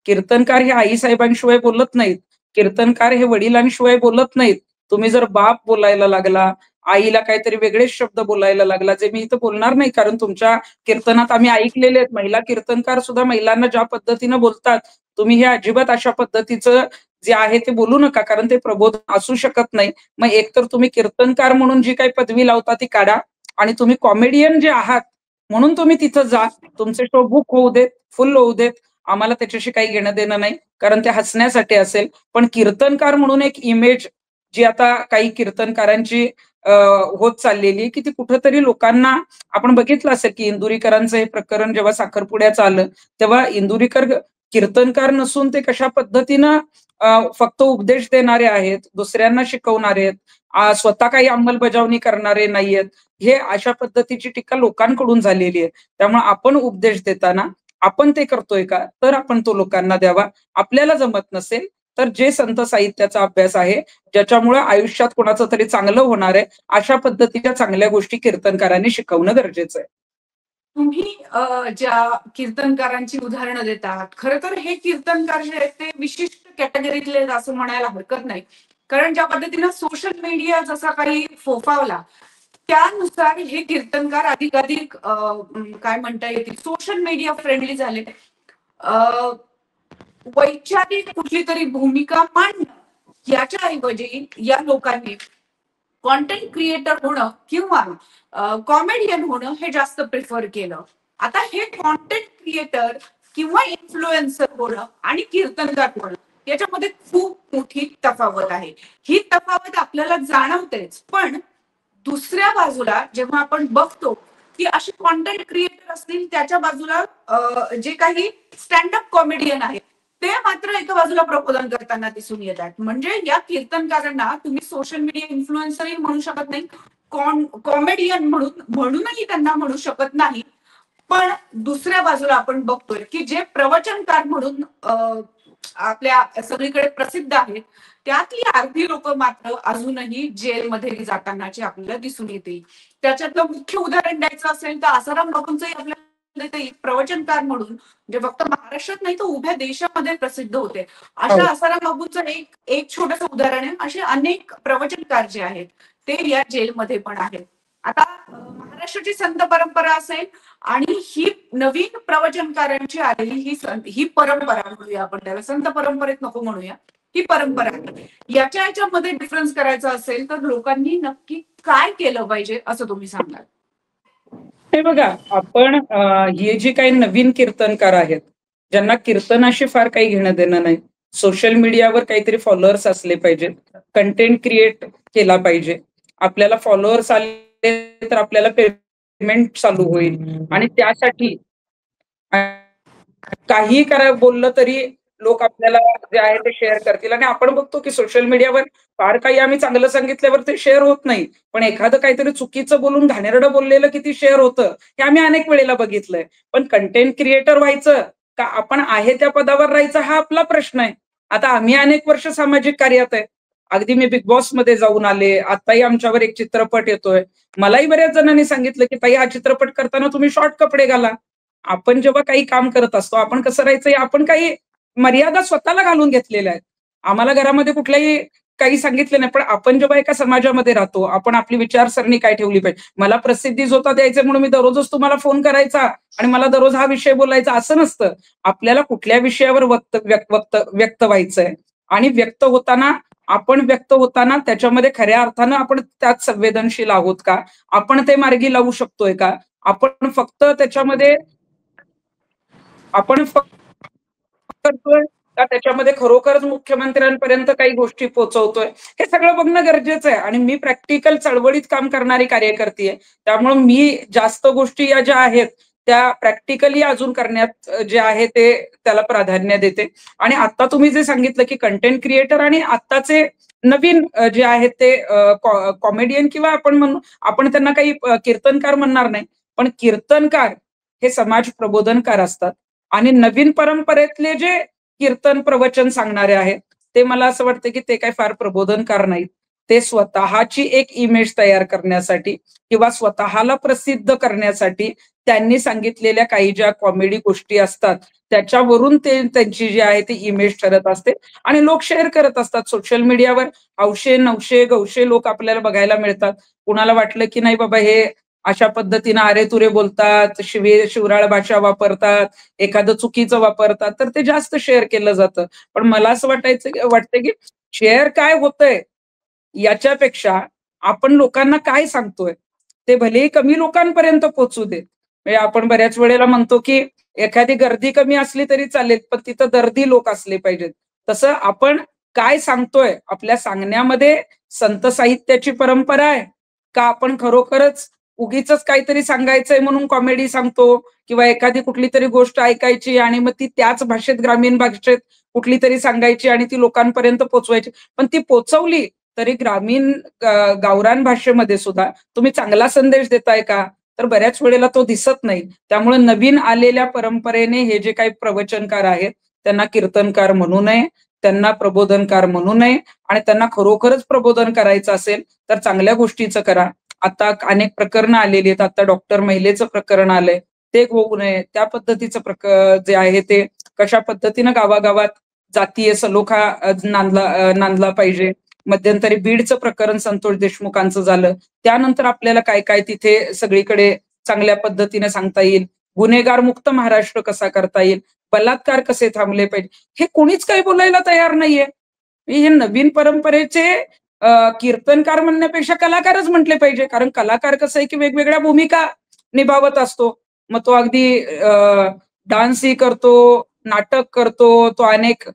कीर्तनकार हे आई साहेबांशिवाय बोलत नाहीत. कीर्तनकार हे वडिलांशिवाय बोलत नाहीत. तुम्ही जर बाप बोलायला लागला, आईला काहीतरी वेगळेच शब्द बोलायला लागला, जे मी इथं बोलणार नाही, कारण तुमच्या कीर्तनात आम्ही ऐकलेले आहेत. महिला कीर्तनकार सुद्धा महिलांना ज्या पद्धतीनं बोलतात, तुम्ही हे अजिबात अशा पद्धतीचं जे आहे ते बोलू नका, कारण ते प्रबोधन असू शकत नाही. मग एकतर तुम्ही कीर्तनकार म्हणून जी काही पदवी लावता ती काढा आणि तुम्ही कॉमेडियन जे आहात म्हणून तुम्ही तिथं जा. तुमचे शो बुक होऊ देत, फुल होऊ देत. आम्हाला त्याच्याशी काही घेणं देणं नाही, कारण ते हसण्यासाठी असेल. पण कीर्तनकार म्हणून एक इमेज जी आता काही कीर्तनकारांची होत चाललेली, की ती कुठेतरी लोकांना, आपण बघितलं असेल की इंदुरीकरांचं हे प्रकरण जेव्हा साखरपुड्याचं आलं, तेव्हा इंदुरीकर कीर्तनकार नसून ते कशा पद्धतीनं फक्त उपदेश देणारे आहेत, दुसऱ्यांना शिकवणारे आहेत, स्वतः काही अंमलबजावणी करणारे नाहीयेत. हे अशा पद्धतीची टीका लोकांकडून झालेली आहे. त्यामुळे आपण उपदेश देताना आपण ते करतोय का, तर आपण तो लोकांना द्यावा. आपल्याला जमत नसेल तर जे संत साहित्याचा अभ्यास आहे, ज्याच्यामुळे आयुष्यात कोणाचं तरी चांगलं होणार आहे, अशा पद्धतीच्या चांगल्या गोष्टी कीर्तनकारांनी शिकवणं गरजेचं आहे. तुम्ही ज्या कीर्तनकारांची उदाहरणं देतात, खरं तर हे कीर्तनकार जे आहेत ते विशिष्ट कॅटेगरीतले असं म्हणायला हरकत नाही. कारण ज्या पद्धतीनं सोशल मीडिया जसा काही फोफावला, त्यानुसार हे कीर्तनकार अधिकाधिक काय म्हणता येतील, सोशल मीडिया फ्रेंडली झाले. अ, वैचारिक कुठली तरी भूमिका मांडणं याच्या ऐवजी या लोकांनी कॉन्टेंट क्रिएटर होणं किंवा कॉमेडियन होणं हे जास्त प्रिफर केलं. आता हे कॉन्टेंट क्रिएटर किंवा इन्फ्लुएन्सर होणं आणि कीर्तनकार होणं याच्यामध्ये खूप मोठी तफावत आहे. ही तफावत आपल्याला जाणवतेच, पण दुसऱ्या बाजूला जेव्हा आपण बघतो की असे कॉन्टेंट क्रिएटर असतील, त्याच्या बाजूला जे काही स्टँडअप कॉमेडियन आहेत ते मात्र एका बाजूला प्रबोधन करताना दिसून येतात. म्हणजे या कीर्तनकारांना तुम्ही सोशल मीडिया इन्फ्लुएन्सरही म्हणू शकत नाही, कॉमेडियन म्हणूनही त्यांना म्हणू शकत नाही. पण दुसऱ्या बाजूला आपण बघतोय की जे प्रवचनकार म्हणून आपल्या सगळीकडे प्रसिद्ध आहेत, त्यातली अर्धी लोक मात्र अजूनही जेलमध्ये जातानाचे आपल्याला दिसून येते. त्याच्यातलं मुख्य उदाहरण द्यायचं असेल तर आसाराम बापूंचंही आपल्याला प्रवचनकार म्हणून जे फक्त महाराष्ट्रात नाही तर उभ्या देशामध्ये प्रसिद्ध होते. अशा हो. आसाराम बापूंचं एक छोटस उदाहरण आहे. असे अनेक प्रवचनकार जे आहेत ते या जेलमध्ये पण आहेत. आता महाराष्ट्राची संत परंपरा असेल आणि ही नवीन प्रवचनकारांची आलेली ही परंपरा म्हणूया आपण त्याला, संत परंपरेत नको म्हणूया, ही परंपरा आहे. याच्यामध्ये डिफरन्स करायचा असेल तर लोकांनी नक्की काय केलं पाहिजे असं तुम्ही सांगाल? हे बघा, आपण हे जे काही नवीन कीर्तनकार आहेत, ज्यांना कीर्तनाशी फार काही घेणं देणं नाही, सोशल मीडियावर काहीतरी फॉलोअर्स असले पाहिजेत, कंटेंट क्रिएट केला पाहिजे. आपल्याला फॉलोअर्स आले तर आपल्याला पेमेंट चालू होईल आणि त्यासाठी काही बोललं तरी लोक आपल्याला जे आहे ते शेअर करतील. आणि आपण बघतो की सोशल मीडियावर फार काही आम्ही चांगलं सांगितल्यावर ते शेअर होत नाही, पण एखादं काहीतरी चुकीचं बोलून घाणेरडं बोललेलं किती शेअर होतं हे आम्ही अनेक वेळेला बघितलंय. पण कंटेंट क्रिएटर व्हायचं का आपण आहे त्या पदावर राहायचं हा आपला प्रश्न आहे. आता आम्ही अनेक वर्ष सामाजिक कार्यात आहे. अगदी मी बिग बॉस मध्ये जाऊन आले, आताही आमच्यावर एक चित्रपट येतोय. मलाही बऱ्याच जणांनी सांगितलं की ताई, हा चित्रपट करताना तुम्ही शॉर्ट कपडे घाला. आपण जेव्हा काही काम करत असतो, आपण कसं राहायचं, आपण काही मर्यादा स्वतःला घालून घेतलेल्या आहेत. आम्हाला घरामध्ये कुठल्याही काही सांगितलं नाही, पण आपण जेव्हा एका समाजामध्ये राहतो, आपण आपली विचारसरणी काय ठेवली पाहिजे. मला प्रसिद्धी जोता द्यायचं म्हणून मी दररोजच तुम्हाला फोन करायचा आणि मला दररोज हा विषय बोलायचा असं नसतं. आपल्याला कुठल्या विषयावर व्यक्त व्हायचंय आणि व्यक्त होताना त्याच्यामध्ये खऱ्या अर्थानं आपण त्यात संवेदनशील आहोत का, आपण ते मार्गी लावू शकतोय का, आपण फक्त त्याच्यामध्ये आपण करतोय का त्याच्यामध्ये खरोखरच मुख्यमंत्र्यांपर्यंत काही गोष्टी पोहोचवतोय, हे सगळं बघणं गरजेचं आहे. आणि मी प्रॅक्टिकल चळवळीत काम करणारी कार्यकर्ती आहे, त्यामुळे मी जास्त गोष्टी या ज्या आहेत त्या प्रॅक्टिकली अजून करण्यात जे आहे ते त्याला प्राधान्य देते. आणि आता तुम्ही जे सांगितलं की कंटेंट क्रिएटर आणि आत्ताचे नवीन जे आहेत ते कॉमेडियन किंवा आपण त्यांना काही कीर्तनकार म्हणणार नाही, पण कीर्तनकार हे समाज प्रबोधनकार असतात. आणि नवीन परंपरेतले जे कीर्तन प्रवचन सांगणारे आहेत ते मला असं वाटतं की ते काही फार प्रबोधनकार नाहीत. ते स्वतःची एक इमेज तयार करण्यासाठी किंवा स्वतःला प्रसिद्ध करण्यासाठी त्यांनी सांगितलेल्या काही ज्या कॉमेडी गोष्टी असतात त्याच्यावरून ते त्यांची जी आहे ती इमेज ठरत असते आणि लोक शेअर करत असतात सोशल मीडियावर. 900 लोक आपल्याला बघायला मिळतात. कुणाला वाटलं की नाही बाबा हे अशा पद्धतीनं अरे-तुरे बोलतात, शिवराळ भाषा वापरतात, एखादं चुकीचं वापरतात, तर ते जास्त शेअर केलं जातं. पण मला असं वाटतं की शेअर काय होतंय याच्यापेक्षा आपण लोकांना काय सांगतोय, ते भलेही कमी लोकांपर्यंत पोहोचू देत. म्हणजे आपण बऱ्याच वेळेला म्हणतो की एखादी गर्दी कमी असली तरी चालेल, पण तिथं दर्दी लोक असले पाहिजेत. तसं आपण काय सांगतोय, आपल्या सांगण्यामध्ये संत साहित्याची परंपरा आहे का आपण खरोखरच उगीचच काहीतरी सांगायचंय म्हणून कॉमेडी सांगतो किंवा एखादी कुठली तरी गोष्ट ऐकायची आणि मग ती त्याच भाषेत, ग्रामीण भाषेत कुठली तरी सांगायची आणि ती लोकांपर्यंत पोहोचवायची. पण ती पोहोचवली तरी ग्रामीण गावरान भाषेमध्ये सुद्धा तुम्ही चांगला संदेश देताय का? तर बऱ्याच वेळेला तो दिसत नाही. त्यामुळे नवीन आलेल्या परंपरेने हे जे काही प्रवचनकार आहेत त्यांना कीर्तनकार म्हणू नये, त्यांना प्रबोधनकार म्हणू नये. आणि त्यांना खरोखरच प्रबोधन करायचं असेल तर चांगल्या गोष्टीचं करा. आता अनेक प्रकरणं आलेली आहेत. आता डॉक्टर महिलेचं प्रकरण आलंय, ते होऊ नये. त्या पद्धतीचं जे आहे ते कशा पद्धतीनं गावागावात जातीय सलोखा नांदला पाहिजे. मध्यंतरी बीडचं प्रकरण संतोष देशमुखांचं झालं, त्यानंतर आपल्याला काय काय तिथे सगळीकडे चांगल्या पद्धतीने सांगता येईल. गुन्हेगार मुक्त महाराष्ट्र कसा करता येईल, बलात्कार कसे थांबले पाहिजे, हे कोणीच काही बोलायला तयार नाहीये. हे नवीन परंपरेचे कीर्तनकार म्हणण्यापेक्षा कलाकारच म्हटले पाहिजे. कारण कलाकार कसं आहे की वेगवेगळ्या भूमिका निभावत असतो. मग तो अगदी डान्सही करतो, नाटक करतो, तो अनेक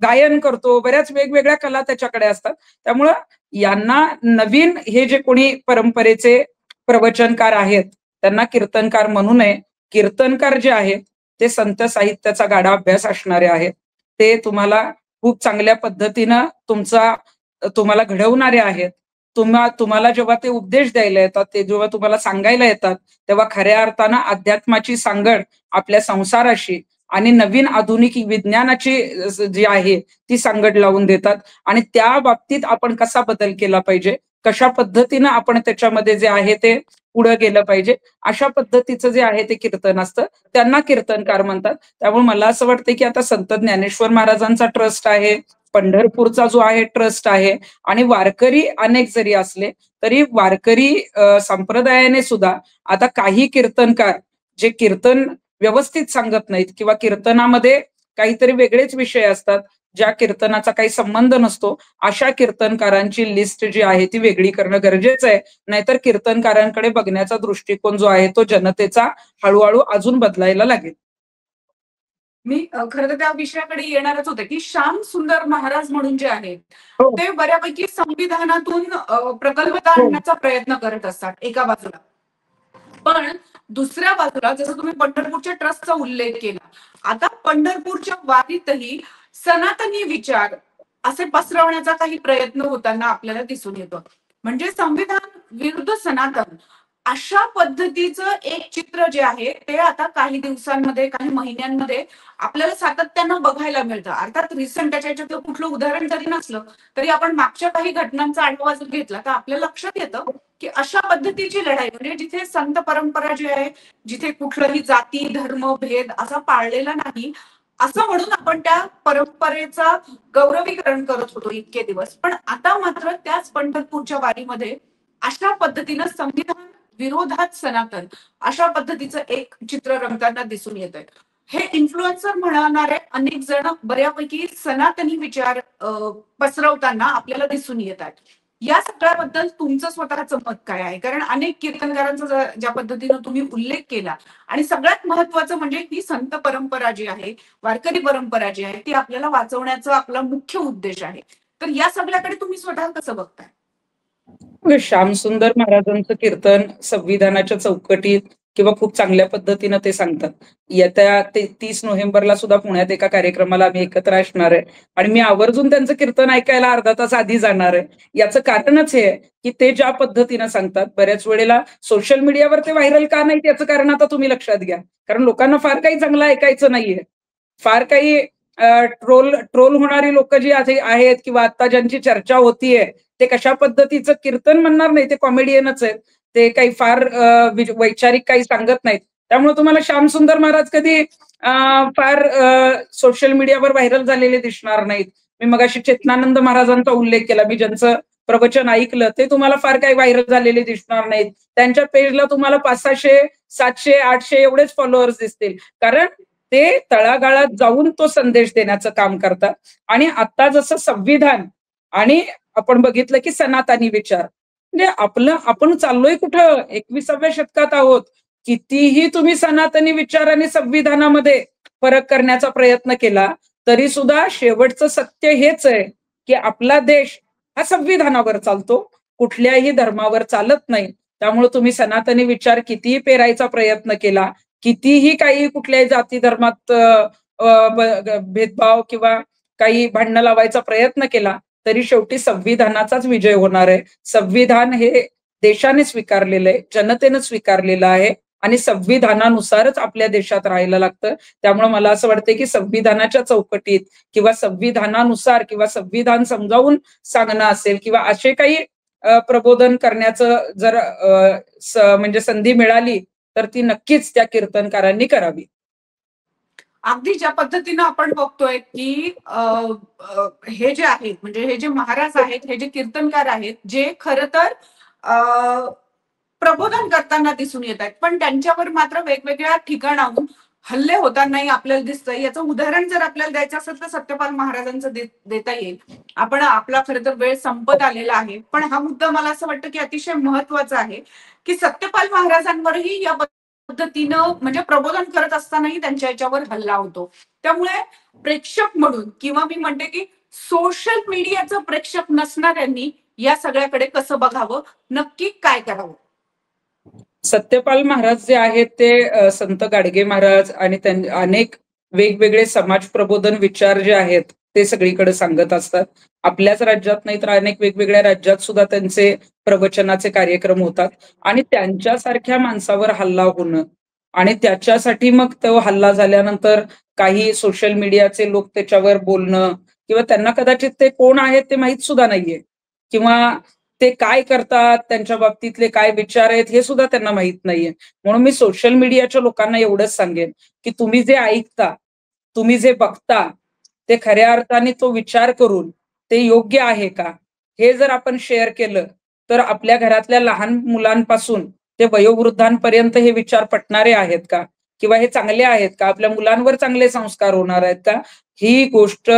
गायन करतो, बऱ्याच वेगवेगळ्या कला त्याच्याकडे असतात. त्यामुळं यांना नवीन हे जे कोणी परंपरेचे प्रवचनकार आहेत त्यांना कीर्तनकार म्हणू नये. कीर्तनकार जे आहेत ते संत साहित्याचा गाढा अभ्यास असणारे आहेत. ते तुम्हाला खूप चांगल्या पद्धतीनं तुम्हाला घडवणारे आहेत. तुम्हाला जेव्हा ते उपदेश द्यायला येतात, ते जेव्हा तुम्हाला सांगायला येतात, तेव्हा खऱ्या अर्थानं अध्यात्माची सांगड आपल्या संसाराशी आणि नवीन आधुनिक विज्ञानाची जी आहे ती सांगड लावून देतात. आणि त्या बाबतीत आपण कसा बदल केला पाहिजे, कशा पद्धतीनं आपण त्याच्यामध्ये जे आहे ते पुढे गेलं पाहिजे, अशा पद्धतीचं जे आहे ते कीर्तन असतं. त्यांना कीर्तनकार म्हणतात. त्यामुळे मला असं वाटतं की आता संत ज्ञानेश्वर महाराजांचा ट्रस्ट आहे, पंढरपूरचा जो आहे ट्रस्ट आहे आणि वारकरी अनेक जरी असले तरी वारकरी संप्रदायाने सुद्धा आता काही कीर्तनकार जे कीर्तन व्यवस्थित सांगत नाहीत किंवा कीर्तनामध्ये काहीतरी वेगळेच विषय असतात, ज्या कीर्तनाचा काही संबंध नसतो, अशा कीर्तनकारांची लिस्ट जी आहे ती वेगळी करणं गरजेचं आहे. नाहीतर कीर्तनकारांकडे बघण्याचा दृष्टिकोन जो आहे तो जनतेचा हळूहळू अजून बदलायला लागेल. मी खरं तर त्या विषयाकडे येणारच होते की श्याम सुंदर महाराज म्हणून जे आहेत हो, ते बऱ्यापैकी संविधानातून प्रकल्पता हो. आणण्याचा प्रयत्न करत असतात एका बाजूला. पण दुसऱ्या बाजूला जसं तुम्ही पंढरपूरच्या ट्रस्टचा उल्लेख केला, आता पंढरपूरच्या वारीतही सनातनी विचार असे पसरवण्याचा काही प्रयत्न होताना आपल्याला दिसून येतो. म्हणजे संविधान विरुद्ध सनातन अशा पद्धतीचं एक चित्र जे आहे ते आता काही दिवसांमध्ये, काही महिन्यांमध्ये आपल्याला सातत्यानं बघायला मिळतं. अर्थात रिसेंट त्याच्या ह्याच्यातलं कुठलं उदाहरण जरी नसलं तरी आपण मागच्या काही घटनांचा आढावा जर घेतला तर आपल्या लक्षात येतं की अशा पद्धतीची लढाई म्हणजे जिथे संत परंपरा जी आहे, जिथे कुठलंही जाती, धर्म, भेद असा पाळलेला नाही, असं म्हणून आपण त्या परंपरेचा गौरवीकरण करत होतो इतके दिवस. पण आता मात्र त्याच पंढरपूरच्या वारीमध्ये अशा पद्धतीनं संविधान विरोधात सनातन अशा पद्धतीचं एक चित्र रंगताना दिसून येत आहे. हे इन्फ्लुएन्सर म्हणणारे अनेक जण बऱ्यापैकी सनातनी विचार पसरवताना आपल्याला दिसून येत आहेत. या सगळ्याबद्दल तुमचं स्वतःचं मत काय आहे? कारण अनेक कीर्तनकारांचा ज्या पद्धतीनं तुम्ही उल्लेख केला आणि सगळ्यात महत्वाचं म्हणजे ही संत परंपरा जी आहे, वारकरी परंपरा जी आहे, ती आपल्याला वाचवण्याचा आपला मुख्य उद्देश आहे. तर या सगळ्याकडे तुम्ही स्वतः कसं बघताय? श्यामसुंदर महाराजांचं कीर्तन संविधानाच्या चौकटीत किंवा खूप चांगल्या पद्धतीनं ते सांगतात. येत्या 30 नोव्हेंबरला सुद्धा पुण्यात एका कार्यक्रमाला आम्ही एकत्र असणार आहे आणि मी आवर्जून त्यांचं कीर्तन ऐकायला अर्धा तास आधी जाणार आहे. याचं कारणच हे आहे, की ते ज्या पद्धतीनं सांगतात, बऱ्याच वेळेला सोशल मीडियावर ते व्हायरल का नाही याचं कारण आता तुम्ही लक्षात घ्या. कारण लोकांना फार काही चांगलं ऐकायचं नाहीये. फार काही ट्रोल ट्रोल होणारी लोकं जी आहेत किंवा आता ज्यांची चर्चा होतीये, ते कशा पद्धतीचं कीर्तन म्हणणार नाही, ते कॉमेडियनच आहेत. ते काही फार वैचारिक काही सांगत नाहीत. त्यामुळे तुम्हाला श्यामसुंदर महाराज कधी फार सोशल मीडियावर व्हायरल झालेले दिसणार नाहीत. मी मगाशी चेतनानंद महाराजांचा उल्लेख केला. मी ज्यांचं प्रवचन ऐकलं ते तुम्हाला फार काही व्हायरल झालेले दिसणार नाहीत. त्यांच्या पेजला तुम्हाला 500-600, 700, 800 एवढेच फॉलोअर्स दिसतील. कारण ते तळागाळात जाऊन तो संदेश देण्याचं काम करतात. आणि आता जसं संविधान आणि आपण बघितलं की सनातनी विचार म्हणजे आपण चाललोय कुठं 21व्या शतकात आहोत. कितीही तुम्ही सनातनी विचार आणि संविधानामध्ये फरक करण्याचा प्रयत्न केला तरी सुद्धा शेवटचं सत्य हेच आहे की आपला देश हा संविधानावर चालतो, कुठल्याही धर्मावर चालत नाही. त्यामुळे तुम्ही सनातनी विचार कितीही पेरायचा प्रयत्न केला, कितीही काही कुठल्याही जाती धर्मात भेदभाव किंवा काही भांडणं लावायचा प्रयत्न केला तरी शेवटी संविधानाचाच विजय होणार आहे. संविधान हे देशाने स्वीकारलेलं आहे, जनतेनं स्वीकारलेलं आहे आणि संविधानानुसारच आपल्या देशात राहायला लागतं. त्यामुळे मला असं वाटतं की संविधानाच्या चौकटीत किंवा संविधानानुसार किंवा संविधान समजावून सांगणं असेल किंवा असे काही प्रबोधन करण्याचं जर म्हणजे संधी मिळाली तर ती नक्कीच त्या कीर्तनकारांनी करावी. अगदी ज्या पद्धतीनं आपण बघतोय की हे जे आहेत म्हणजे हे जे महाराज आहेत, हे जे कीर्तनकार आहेत, जे खरं तर प्रबोधन करताना दिसून येत आहेत, पण त्यांच्यावर मात्र वेगवेगळ्या ठिकाणाहून हल्ले होतानाही आपल्याला दिसतंय. याचं उदाहरण जर आपल्याला द्यायचं असेल तर सत्यपाल महाराजांचं देता येईल. आपण आपला खरं तर वेळ संपत आलेला आहे, पण हा मुद्दा मला असं वाटतं की अतिशय महत्वाचा आहे की सत्यपाल महाराजांवरही या पद्धतीनं म्हणजे प्रबोधन करत असतानाही त्यांच्या याच्यावर हल्ला होतो. त्यामुळे प्रेक्षक म्हणून किंवा मी म्हणते की सोशल मीडियाचं प्रेक्षक नसणाऱ्यांनी या सगळ्याकडे कसं बघावं, नक्की काय करावं? सत्यपाल महाराज जे आहेत ते संत गाडगे महाराज आणि अनेक वेगवेगळे समाज प्रबोधन विचार जे आहेत ते सगळीकडे सांगत असतात. आपल्याच राज्यात नाही तर अनेक वेगवेगळ्या राज्यात सुद्धा त्यांचे प्रवचनाचे कार्यक्रम होतात आणि त्यांच्यासारख्या माणसावर हल्ला होणं आणि त्याच्यासाठी मग तो हल्ला झाल्यानंतर काही सोशल मीडियाचे लोक त्याच्यावर बोलणं किंवा त्यांना कदाचित ते कोण आहेत ते माहित सुद्धा नाहीये किंवा ते काय करतात, त्यांच्या बाबतीतले काय विचार आहेत हे सुद्धा त्यांना माहित नाहीये. म्हणून मी सोशल मीडियाच्या लोकांना एवढंच सांगेन, की तुम्ही जे ऐकता, तुम्ही जे बघता, ते खऱ्या अर्थाने तो विचार करून ते योग्य आहे का? हे जर आपण शेअर केलं, तर आपल्या घरातल्या लहान मुलांपासून ते वयोवृद्धांपर्यंत हे विचार पटणारे आहेत का? किंवा हे चांगले आहेत का? आपल्या मुलांवर चांगले संस्कार होणार आहेत का? ही गोष्ट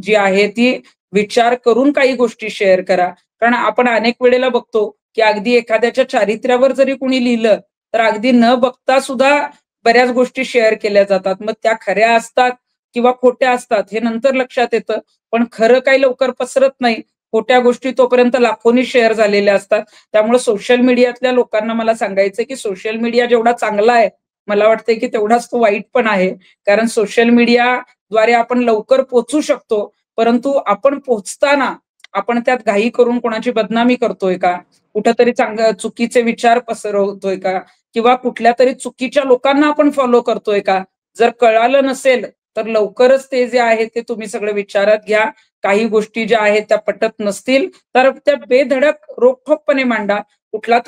जी आहे ती विचार करून काही गोष्टी शेअर करा. कारण आपण अनेक वेळेला बघतो, की अगदी एखाद्याच्या चारित्र्यावर जरी कुणी लिहिलं, तर अगदी न बघता सुद्धा बऱ्याच गोष्टी शेअर केल्या जातात. मग त्या खऱ्या असतात किंवा खोट्या असतात हे नंतर लक्षात येतं. पण खरं काही लवकर पसरत नाही. खोट्या गोष्टी तोपर्यंत लाखोनी शेअर झालेल्या असतात. त्यामुळे सोशल मीडियातल्या लोकांना मला सांगायचंय, की सोशल मीडिया जेवढा चांगला आहे, मला वाटतंय की तेवढाच तो वाईट पण आहे. कारण सोशल मीडियाद्वारे आपण लवकर पोहोचू शकतो. परंतु आपण पोहोचताना आपण त्यात घाई करून कोणाची बदनामी करतोय का? कुठेतरी चुकीचे विचार पसरवतोय का? किंवा कुठल्यातरी चुकीच्या लोकांना आपण फॉलो करतोय का? जर कळालं नसेल, तर लवकरच ते जे आहे ते तुम्ही सगळं विचारात घ्या. काही गोष्टी ज्या आहेत त्या पटत नसतील, तर त्या बेधडक रोखठोकपणे मांडा. कुठली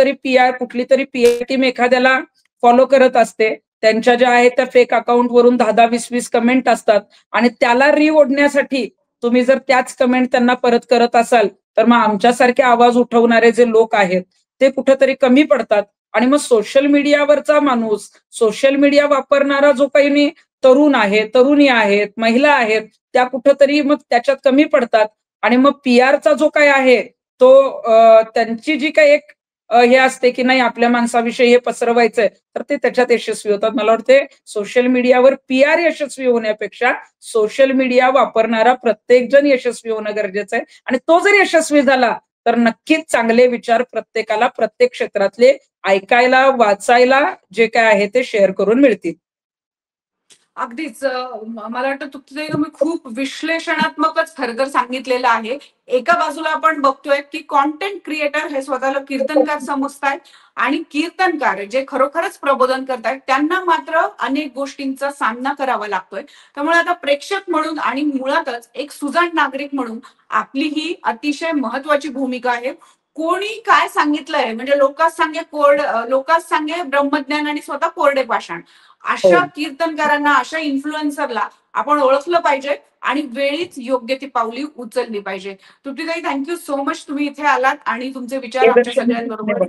तरी पी-आर टीम एखाद्याला फॉलो करत असते. त्यांच्या ज्या आहेत त्या फेक अकाउंटवरून 10-10, 20-20 कमेंट असतात आणि त्याला ओढण्यासाठी तुम्ही जर त्याच कमेंट त्यांना परत करत असाल, तर मग आमच्यासारखे आवाज उठवणारे जे लोक आहेत, ते कुठेतरी कमी पडतात आणि मग सोशल मीडियावरचा माणूस, सोशल मीडिया वापरणारा जो काही तरुण आहे, तरुणी आहेत, महिला आहेत, त्या कुठेतरी मग त्याच्यात कमी पडतात आणि मग पी-आरचा जो काही आहे, तो त्यांची जी काही एक हे असते की नाही आपल्या माणसाविषयी हे पसरवायचंय, तर ते त्याच्यात यशस्वी होतात. मला वाटते सोशल मीडियावर PR यशस्वी होण्यापेक्षा सोशल मीडिया वापरणारा प्रत्येक जण यशस्वी होणं गरजेचं आहे. आणि तो जर यशस्वी झाला तर नक्कीच चांगले विचार प्रत्येकाला प्रत्येक क्षेत्रातले ऐकायला, वाचायला जे काय आहे ते शेअर करून मिळतील. अगदीच मला वाटतं तुम्ही खूप विश्लेषणात्मकच खरं तर सांगितलेलं आहे. एका बाजूला आपण बघतोय की कॉन्टेंट क्रिएटर हे स्वतःला कीर्तनकार समजतायत आणि कीर्तनकार जे खरोखरच प्रबोधन करतायत त्यांना मात्र अनेक गोष्टींचा सामना करावा लागतोय. त्यामुळे आता प्रेक्षक म्हणून आणि मुळातच एक सुजाण नागरिक म्हणून आपली ही अतिशय महत्वाची भूमिका आहे. कोणी काय सांगितलंय म्हणजे लोकांस सांगे ब्रह्मज्ञान आणि स्वतः कोरडे पाषाण, हो. अशा कीर्तनकारांना, अशा इन्फ्लुएन्सरला आपण ओळखलं पाहिजे आणि वेळीच योग्य ती पावली उचलली पाहिजे. तृप्तीताई, थँक्यू सो मच, तुम्ही इथे आलात आणि तुमचे विचार आमच्या सगळ्यांबरोबर